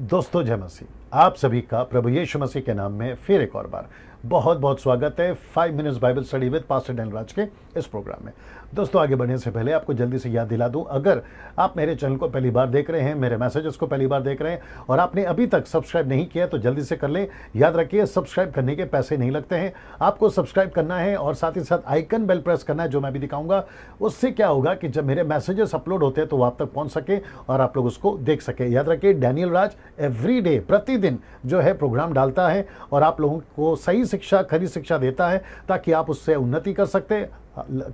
दोस्तों जय मसीह। आप सभी का प्रभु यीशु मसीह के नाम में फिर एक और बार बहुत बहुत स्वागत है 5 minutes Bible study with pastor Daniel Raj के इस प्रोग्राम में। दोस्तों आगे बढ़ने से पहले आपको जल्दी से याद दिला दूं, अगर आप मेरे चैनल को पहली बार देख रहे हैं, मेरे मैसेजेस को पहली बार देख रहे हैं और आपने अभी तक सब्सक्राइब नहीं किया तो जल्दी से कर लें। याद रखिए सब्सक्राइब करने के पैसे नहीं लगते हैं, आपको सब्सक्राइब करना है और साथ ही साथ आइकन बेल प्रेस करना है जो मैं भी दिखाऊंगा। उससे क्या होगा कि जब मेरे मैसेजेस अपलोड होते हैं तो वो आप तक पहुंच सके और आप लोग उसको देख सके। याद रखिए डैनियल राज एवरी डे प्रतिदिन जो है प्रोग्राम डालता है और आप लोगों को सही शिक्षा, खरी शिक्षा देता है ताकि आप उससे उन्नति कर सकते हैं।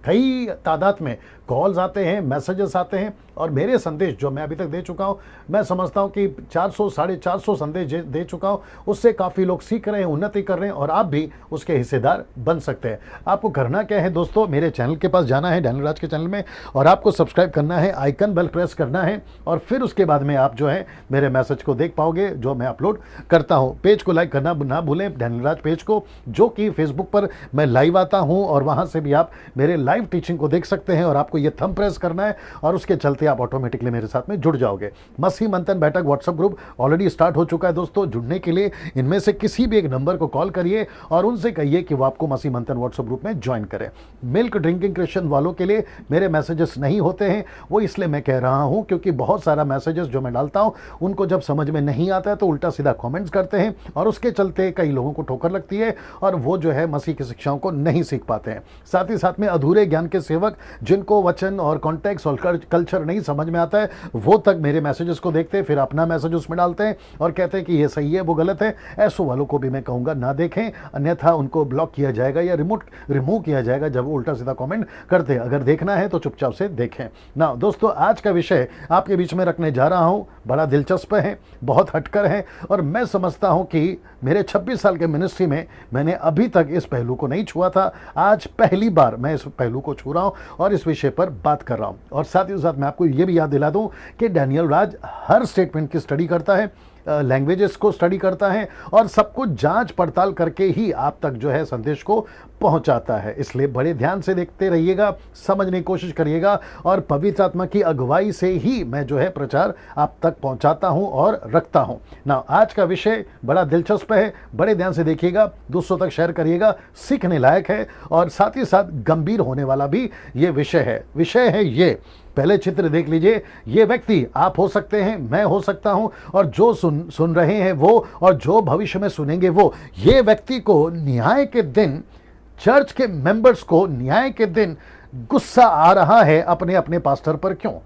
कई तादाद में कॉल्स आते हैं, मैसेजेस आते हैं और मेरे संदेश जो मैं अभी तक दे चुका हूं, मैं समझता हूं कि 400 साढ़े 400 संदेश दे चुका हूं। उससे काफ़ी लोग सीख रहे हैं, उन्नति कर रहे हैं और आप भी उसके हिस्सेदार बन सकते हैं। आपको करना क्या है दोस्तों, मेरे चैनल के पास जाना है, डैनियल राज के चैनल में, और आपको सब्सक्राइब करना है, आइकन बेल प्रेस करना है और फिर उसके बाद में आप जो है मेरे मैसेज को देख पाओगे जो मैं अपलोड करता हूँ। पेज को लाइक करना ना भूलें, डैनियल राज पेज को, जो कि फेसबुक पर मैं लाइव आता हूँ और वहाँ से भी आप मेरे लाइव टीचिंग को देख सकते हैं और आपको ये थंब प्रेस करना है और उसके चलते आप ऑटोमेटिकली मेरे साथ में जुड़ जाओगे। मसीह मंथन बैठक व्हाट्सएप ग्रुप ऑलरेडी स्टार्ट हो चुका है दोस्तों। जुड़ने के लिए इनमें से किसी भी एक नंबर को कॉल करिए और उनसे कहिए कि वो आपको मसीह मंथन व्हाट्सएप ग्रुप में ज्वाइन करें। मिल्क ड्रिंकिंग क्रिश्चियन वालों के लिए मेरे मैसेजेस नहीं होते हैं, वो इसलिए मैं कह रहा हूं क्योंकि बहुत सारा मैसेजेस जो मैं डालता हूं उनको जब समझ में नहीं आता है तो उल्टा सीधा कमेंट्स करते हैं और उसके चलते कई लोगों को ठोकर लगती है और वो जो है मसीह की शिक्षाओं को नहीं सीख पाते हैं। साथ ही साथ में अधूरे ज्ञान के सेवक जिनको वचन और कॉन्टेक्स्ट और कल्चर नहीं समझ में आता है वो तक मेरे मैसेजेस को देखते हैं, फिर अपना मैसेज उसमें डालते हैं और कहते हैं कि ये सही है वो गलत है। ऐसो वालों को भी मैं कहूंगा ना देखें, अन्यथा उनको ब्लॉक किया जाएगा या रिमूव किया जाएगा जब वो उल्टा सीधा कमेंट करते हैं। अगर देखना है तो चुपचाप से देखें ना। दोस्तों आज का विषय आपके बीच में रखने जा रहा हूं, बड़ा दिलचस्प है, बहुत हटकर है और मैं समझता हूं कि मेरे 26 साल के मिनिस्ट्री में मैंने अभी तक इस पहलू को नहीं छुआ था। आज पहली बार मैं इस पहलू को छू रहा हूं और इस विषय पर बात कर रहा हूं। और साथ ही साथ मैं आपको यह भी याद दिला दूं कि डैनियल राज हर स्टेटमेंट की स्टडी करता है, लैंग्वेजेस को स्टडी करता है और सब कुछ जांच पड़ताल करके ही आप तक जो है संदेश को पहुंचाता है। इसलिए बड़े ध्यान से देखते रहिएगा, समझने की कोशिश करिएगा और पवित्र आत्मा की अगुवाई से ही मैं जो है प्रचार आप तक पहुंचाता हूं और रखता हूं ना। आज का विषय बड़ा दिलचस्प है, बड़े ध्यान से देखिएगा, दूसरों तक शेयर करिएगा, सीखने लायक है और साथ ही साथ गंभीर होने वाला भी ये विषय है ये। पहले चित्र देख लीजिए, ये व्यक्ति आप हो सकते हैं, मैं हो सकता हूं और जो सुन रहे हैं वो और जो भविष्य में सुनेंगे वो। ये व्यक्ति को न्याय के दिन, चर्च के मेंबर्स को न्याय के दिन गुस्सा आ रहा है अपने अपने पास्टर पर। क्यों?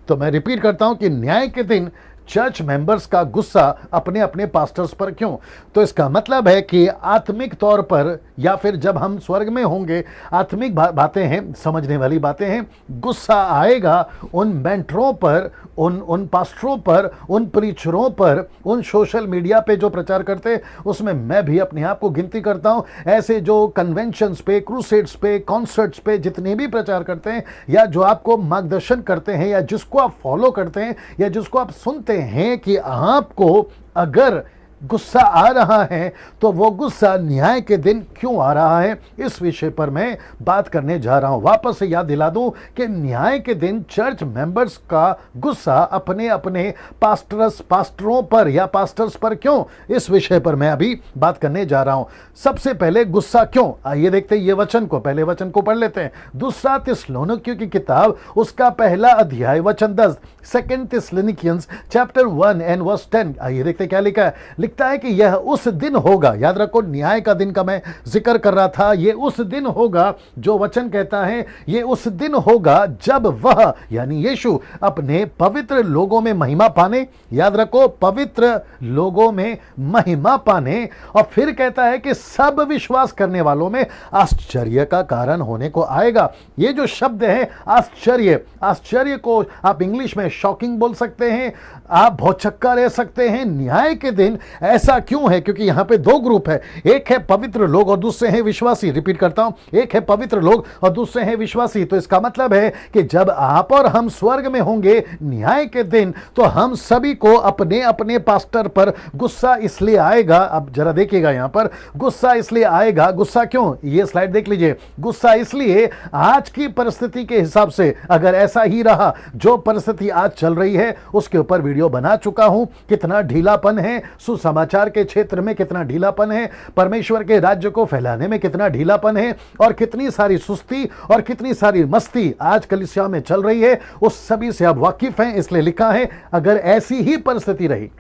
तो मैं रिपीट करता हूं कि न्याय के दिन चर्च मेंबर्स का गुस्सा अपने अपने पास्टर्स पर क्यों? तो इसका मतलब है कि आत्मिक तौर पर या फिर जब हम स्वर्ग में होंगे, आत्मिक बातें हैं, समझने वाली बातें हैं, गुस्सा आएगा उन मेंटरों पर, उन पास्टरों पर, उन प्रीचरों पर, उन सोशल मीडिया पे जो प्रचार करते हैं। उसमें मैं भी अपने आप को गिनती करता हूं। ऐसे जो कन्वेंशंस पे, क्रूसेड्स पे, कॉन्सर्ट्स पे जितने भी प्रचार करते हैं या जो आपको मार्गदर्शन करते हैं या जिसको आप फॉलो करते हैं या जिसको आप सुनते हैं कि आपको अगर गुस्सा आ रहा है तो वो गुस्सा न्याय के दिन क्यों आ रहा है, इस विषय पर मैं बात करने जा रहा हूं। वापस से याद दिला दूं कि न्याय के दिन चर्च मेंबर्स का गुस्सा अपने अपने पास्टरों पर या पास्टर्स पर क्यों, इस विषय पर मैं अभी बात करने जा रहा हूं। सबसे पहले गुस्सा क्यों, आइए देखते हैं ये वचन को, पहले वचन को पढ़ लेते हैं। दूसरा थिस्सलुनीकियों की किताब उसका पहला अध्याय वचन 10, 2 थिस्सलुनीकियंस चैप्टर 1 एंड वर्स 10। आइए देखते क्या लिखा है। लिखता है कि यह उस दिन होगा, याद रखो न्याय का दिन का मैं जिक्र कर रहा था, ये उस दिन होगा, जो वचन कहता है ये उस दिन होगा जब वह यानी यीशु अपने पवित्र लोगों में महिमा पाने, याद रखो पवित्र लोगों में महिमा पाने, और फिर कहता है कि सब विश्वास करने वालों में आश्चर्य का कारण होने को आएगा। ये जो शब्द है आश्चर्य को आप इंग्लिश में शॉकिंग बोल सकते हैं, आप भौचक्का रह सकते हैं। न्याय के दिन ऐसा क्यों है? क्योंकि यहां पे दो ग्रुप है, एक है पवित्र लोग और दूसरे हैं विश्वासी। रिपीट करता हूं, एक है पवित्र लोग और दूसरे हैं विश्वासी। तो इसका मतलब है कि जब आप और हम स्वर्ग में होंगे न्याय के दिन, तो हम सभी को अपने अपने पास्टर पर गुस्सा इसलिए आएगा। अब जरा देखिएगा यहां पर, गुस्सा इसलिए आएगा। गुस्सा क्यों? ये स्लाइड देख लीजिए। गुस्सा इसलिए, आज की परिस्थिति के हिसाब से अगर ऐसा ही रहा, जो परिस्थिति आज चल रही है उसके ऊपर वीडियो बना चुका हूं, कितना ढीलापन है सुसमाचार के क्षेत्र में, कितना ढीलापन है परमेश्वर के राज्य को फैलाने में, कितना ढीलापन है और कितनी सारी सुस्ती और कितनी सारी मस्ती आज कलीसिया में चल रही है, उस सभी से आप वाकिफ हैं। इसलिए लिखा है, अगर ऐसी ही परिस्थिति रही,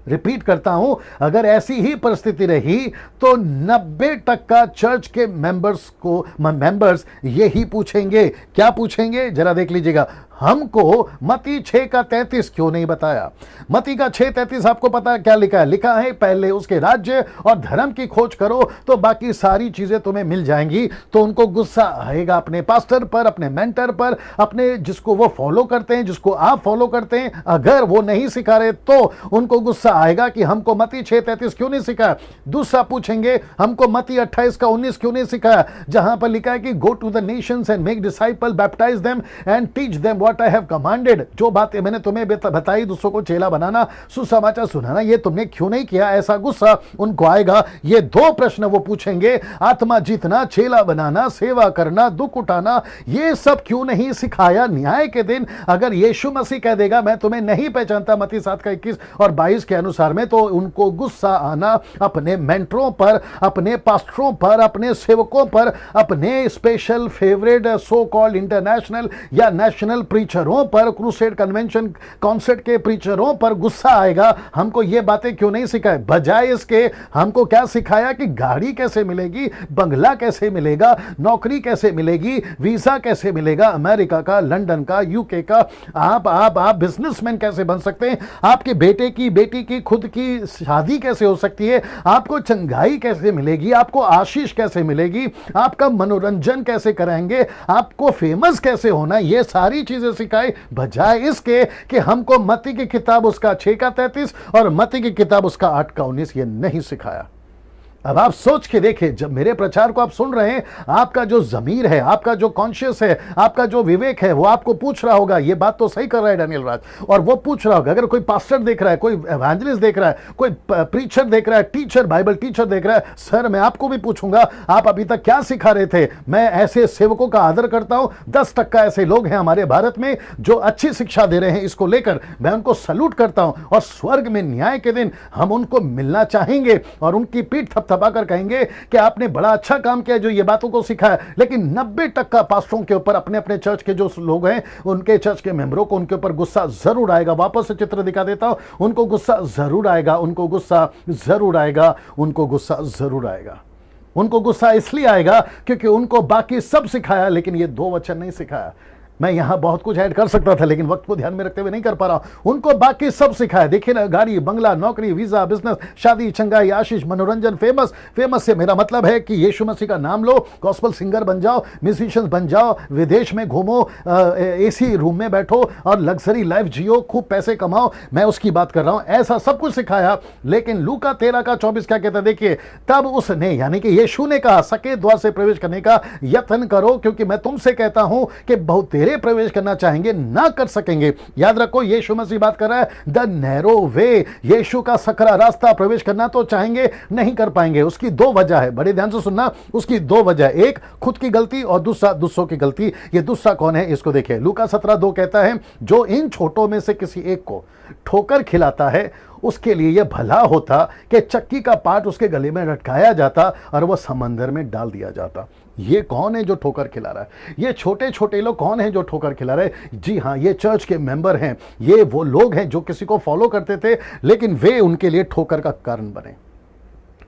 रिपीट करता हूं, अगर ऐसी ही परिस्थिति रही तो 90% चर्च के मेंबर्स यही पूछेंगे। क्या पूछेंगे? जरा देख लीजिएगा। हमको मत्ती 6 का 33 क्यों नहीं बताया? मत्ती का 6:33 आपको पता है क्या लिखा है? लिखा है, पहले उसके राज्य और धर्म की खोज करो तो बाकी सारी चीजें तुम्हें मिल जाएंगी। तो उनको गुस्सा आएगा अपने पास्टर पर, अपने मेंटर पर, अपने जिसको वो फॉलो करते हैं, जिसको आप फॉलो करते हैं। अगर वो नहीं सिखा रहे तो उनको गुस्सा आएगा कि हमको मत्ती 6:33 क्यों नहीं सिखाया। दूसरा पूछेंगे, हमको मत्ती 28 का 19 क्यों नहीं सिखाया, जहां पर लिखा है कि go to the nations and make disciple, baptise them and teach them what I have commanded. जो बातें मैंने तुम्हें बताई, दूसरों को चेला बनाना, सुसमाचार सुनाना, ये तुमने क्यों नहीं किया? ऐसा गुस्सा उनको आएगा। ये दो प्रश्न वो पूछेंगे, आत्मा जीतना, चेला बनाना, सेवा करना, दुख उठाना, ये सब क्यों नहीं सिखाया? न्याय के दिन अगर यीशु मसीह कह देगा मैं तुम्हें नहीं पहचानता, मत्ती 7 का 21 और 22 के अनुसार में, तो उनको गुस्सा आना अपने मेंटरों पर, अपने पास्टरों पर, अपने सेवकों पर, अपने special favourite so called international या नेशनल प्रीचरों पर, क्रूसेड कन्वेंशन कॉन्सर्ट के प्रीचरों पर गुस्सा आएगा। हमको ये बातें क्यों नहीं सिखाए? बजाय इसके हमको क्या सिखाया कि गाड़ी कैसे मिलेगी, बंगला कैसे मिलेगा, नौकरी कैसे मिलेगी, वीजा कैसे मिलेगा, अमेरिका का, लंदन का, यूके का, आप बिजनेसमैन कैसे बन सकते हैं, आपके बेटे की, बेटी की, खुद की शादी कैसे हो सकती है, आपको चंगाई कैसे मिलेगी, आपको आशीष कैसे मिलेगी, आपका मनोरंजन कैसे कराएंगे, आपको फेमस कैसे होना, ये सारी चीजें सिखाई। बजाय इसके कि हमको मत्ती की किताब उसका 6 का 33 और मत्ती की किताब उसका 8 का 19 ये नहीं सिखाया। अब आप सोच के देखिए, जब मेरे प्रचार को आप सुन रहे हैं, आपका जो जमीर है, आपका जो कॉन्शियस है, आपका जो विवेक है, वो आपको पूछ रहा होगा ये बात तो सही कर रहा है डैनियल राज, और वो पूछ रहा होगा, अगर कोई पास्टर देख रहा है, कोई एवेंजलिस्ट देख रहा है, कोई प्रीचर देख रहा है, टीचर, बाइबल टीचर देख रहा है, सर मैं आपको भी पूछूंगा, आप अभी तक क्या सिखा रहे थे? मैं ऐसे सेवकों का आदर करता हूं। 10% ऐसे लोग हैं हमारे भारत में जो अच्छी शिक्षा दे रहे हैं, इसको लेकर मैं उनको सल्यूट करता हूं। और स्वर्ग में न्याय के दिन हम उनको मिलना चाहेंगे और उनकी पीठ थपथपाकर कहेंगे कि आपने बड़ा अच्छा काम किया जो ये बातों को सिखाया। लेकिन 90% पास्टरों के ऊपर, अपने अपने चर्च के जो लोग हैं, उनके चर्च के मेंबरों को उनके ऊपर गुस्सा जरूर आएगा। वापस से चित्र दिखा देता हूं, उनको गुस्सा जरूर आएगा, उनको गुस्सा जरूर आएगा, उनको गुस्सा जरूर आएगा। उनको गुस्सा इसलिए आएगा क्योंकि उनको बाकी सब सिखाया, लेकिन ये दो वचन नहीं सिखाया। मैं यहां बहुत कुछ ऐड कर सकता था, लेकिन वक्त को ध्यान में रखते हुए नहीं कर पा रहा हूं। उनको बाकी सब सिखाया। देखिए ना, गाड़ी, बंगला, नौकरी, वीजा, बिजनेस, शादी, चंगाई, आशीष, मनोरंजन, फेमस। फेमस से मेरा मतलब है कि यीशु मसीह का नाम लो, गॉस्पल सिंगर बन जाओ, म्यूजिशियंस बन जाओ, विदेश में घूमो, एसी रूम में बैठो और लग्जरी लाइफ जियो, खूब पैसे कमाओ। मैं उसकी बात कर रहा हूं। ऐसा सब कुछ सिखाया। लेकिन लूका 13 का 24 क्या कहता है? देखिए, तब उसने, यानी कि यीशु ने कहा, सके द्वार से प्रवेश करने का यत्न करो, क्योंकि मैं तुमसे कहता हूं कि बहुत प्रवेश करना चाहेंगे ना कर सकेंगे। याद रखो, यीशु मसीह बात कर रहा है, द नैरो वे, यीशु का सकरा रास्ता, प्रवेश करना तो चाहेंगे, नहीं कर पाएंगे। उसकी दो वजह है, बड़े ध्यान से सुनना। उसकी दो वजह, एक खुद की गलती और दूसरा दूसरों की गलती। ये दूसरा कौन है इसको देखिए। लूका 17:2 कहता है, जो इन छोटों में से किसी एक को ठोकर खिलाता है, उसके लिए यह भला होता कि चक्की का पाट उसके गले में लटकाया जाता और वह समंदर में डाल दिया जाता। ये कौन है जो ठोकर खिला रहा है? ये छोटे छोटे लोग कौन है जो ठोकर खिला रहे हैं? जी हाँ, ये चर्च के मेंबर हैं। ये वो लोग हैं जो किसी को फॉलो करते थे, लेकिन वे उनके लिए ठोकर का कारण बने।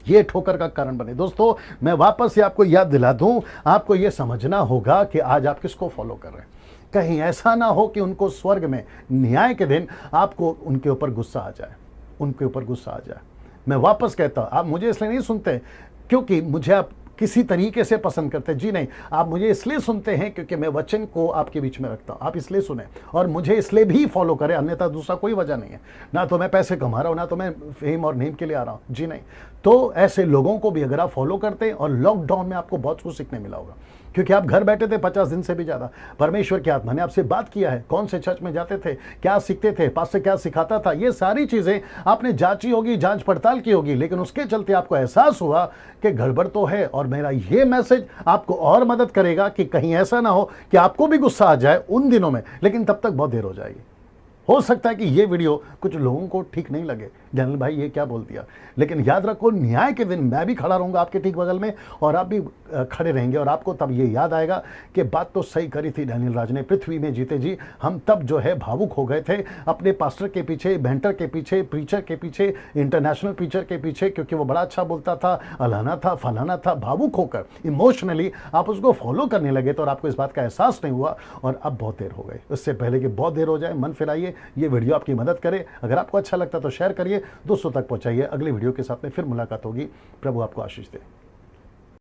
ये ठोकर का कारण बने। दोस्तों, मैं वापस से आपको याद दिला दूं, आपको ये समझना होगा कि आज आप किसको फॉलो कर रहे हैं। कहीं ऐसा ना हो कि उनको स्वर्ग में न्याय के दिन आपको उनके ऊपर गुस्सा आ जाए, उनके ऊपर गुस्सा आ जाए। मैं वापस कहता हूं, आप मुझे इसलिए नहीं सुनते क्योंकि मुझे आप किसी तरीके से पसंद करते हैं। जी नहीं, आप मुझे इसलिए सुनते हैं क्योंकि मैं वचन को आपके बीच में रखता हूं, आप इसलिए सुने और मुझे इसलिए भी फॉलो करें, अन्यथा दूसरा कोई वजह नहीं है। ना तो मैं पैसे कमा रहा हूं, ना तो मैं फेम और नेम के लिए आ रहा हूं। जी नहीं, तो ऐसे लोगों को भी अगर आप फॉलो करते हैं, और लॉकडाउन में आपको बहुत कुछ सीखने मिला होगा, क्योंकि आप घर बैठे थे 50 दिन से भी ज्यादा। परमेश्वर की आत्मा ने आपसे बात किया है, कौन से चर्च में जाते थे, क्या सीखते थे, पास्टर क्या सिखाता था, ये सारी चीजें आपने जांची होगी, जांच पड़ताल की होगी, लेकिन उसके चलते आपको एहसास हुआ कि गड़बड़ तो है। और मेरा ये मैसेज आपको और मदद करेगा कि कहीं ऐसा ना हो कि आपको भी गुस्सा आ जाए उन दिनों में, लेकिन तब तक बहुत देर हो जाएगी। हो सकता है कि ये वीडियो कुछ लोगों को ठीक नहीं लगे, जनरल भाई ये क्या बोल दिया, लेकिन याद रखो न्याय के दिन मैं भी खड़ा रहूंगा आपके ठीक बगल में, और आप भी खड़े रहेंगे, और आपको तब ये याद आएगा कि बात तो सही करी थी डैनियल राज ने। पृथ्वी में जीते जी हम तब जो है भावुक हो गए थे अपने पास्टर के पीछे, मेंटर के पीछे, प्रीचर के पीछे, इंटरनेशनल प्रीचर के पीछे, क्योंकि वो बड़ा अच्छा बोलता था, अलाना था, फलाना था। भावुक होकर इमोशनली आप उसको फॉलो करने लगे तो, और आपको इस बात का एहसास नहीं हुआ, और अब बहुत देर हो गई। इससे पहले कि बहुत देर हो जाए, मन फिराइए, ये वीडियो आपकी मदद करे। अगर आपको अच्छा लगता तो शेयर करिए, दोस्तों तक पहुंचाइए। अगले वीडियो के साथ में फिर मुलाकात होगी। प्रभु आपको आशीष दे।